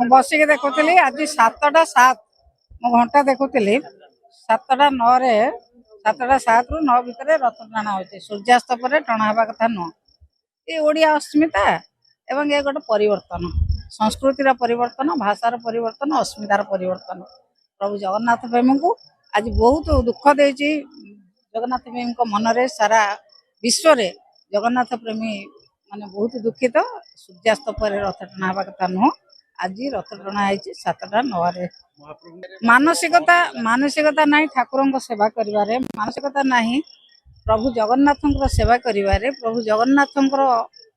बसिक देखुली आज 7टा 7 मु घंटा देखुली 7टा 9 7टा 7 ରୁ 9 भितर रथ टाणा होती सूर्यास्त पर टणा हवा कथा नुह ये ओडिया अस्मिता एवं ये गोटे परिवर्तन संस्कृतिर परिवर्तन भाषार परिवर्तन अस्मितार परिवर्तन प्रभु जगन्नाथ प्रेमी को आज बहुत दुख देती जगन्नाथ प्रेमी मनरे सारा विश्व जगन्नाथ प्रेमी माने बहुत दुखित सूर्यास्त पर रथ टणा हवा कथा नुह आज रथ टणा है 7टा 9 मानसिकता मानसिकता नहीं ठाकुर सेवा करिवारे मानसिकता नहीं प्रभु जगन्नाथ सेवा करिवारे प्रभु जगन्नाथ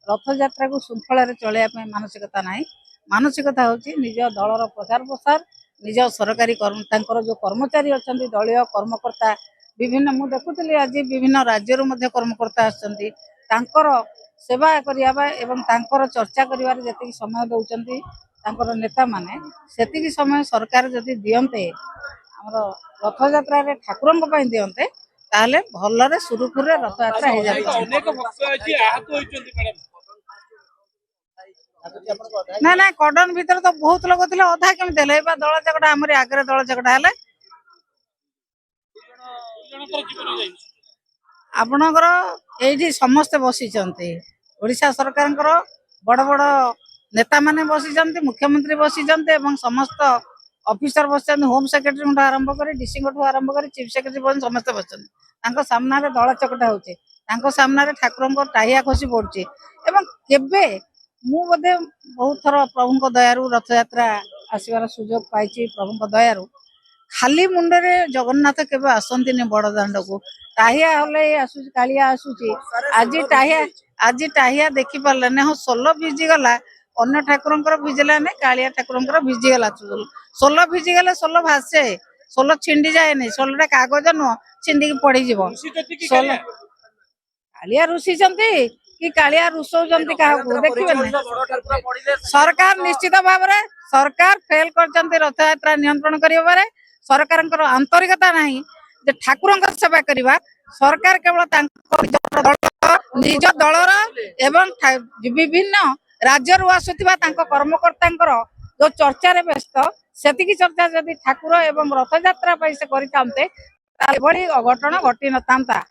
रथ यात्रा को श्रृंखला चलैया मानसिकता नहीं मानसिकता हूँ निज दलर प्रचार प्रसार निज सरकारी जो कर्मचारी अच्छा दलीय कर्मकर्ता विभिन्न मु देखुली आज विभिन्न राज्य कर्मकर्ता आसर सेवा करने एवं चर्चा कर समय दौरान नेता माने सेतिकी समय सरकार जदि दियंते हमर रथ यात्रा रे ठाकुर दियंते ताले भलरे सुरुखुर रथ यात्रा हो जाए ना ना कॉर्डन भीतर तो बहुत लोग थे अधा केमी देले बा दल झगड़ा हमर आगे दल झगड़ा हेले आपणकर एठी समस्त बसिचंती ओडिशा सरकार बड़ बड़ नेता माने बसिचंती मुख्यमंत्री बसिचंती एवं समस्त ऑफिसर बसिचंती होम सेक्रेटरी आरंभ कर डीसी आरंभ कर चीफ सेक्रेटरी पर्यंत समस्त बसिचंती सामना रे दल चकटा होचे सामना रे ठाकुर टाहिया खसी पड़ुचे एवं केबे मु बोधे बहुत थर प्रभु दयारु रथ यात्रा आसबार सुजोग पाई प्रभु दयारु खाली मुंडरे जगन्नाथ केबे आसंती बड़ दांड को टाहिया हले आसुची कालिया आसुची आज टाहिया देखी पारलाने हाँ सोल भिजी गला अन्य ठाकुर भिजला ने Kaliya Thakur भिजीगला soul भिजीगले soul भासे soul छिंडी जाए नहीं सोलटा कागज नुह छिंडी पड़ी जीव सोल कालिया रुषिचंती कि कालिया रुषौचंती क्या देखिए सरकार निश्चित भाव में सरकार फेल करचंती रथ यात्रा नियंत्रण करिबारे सरकार आंतरिकता नहीं जे ठाकुर सेवा करवा सरकार केवल निज दलर एवं विभिन्न राज्य आसुवा कर्मकर्ता जो चर्चा व्यस्त से चर्चा जदि ठाकुर एवं रथ यात्रा से करते अघटन घटी न था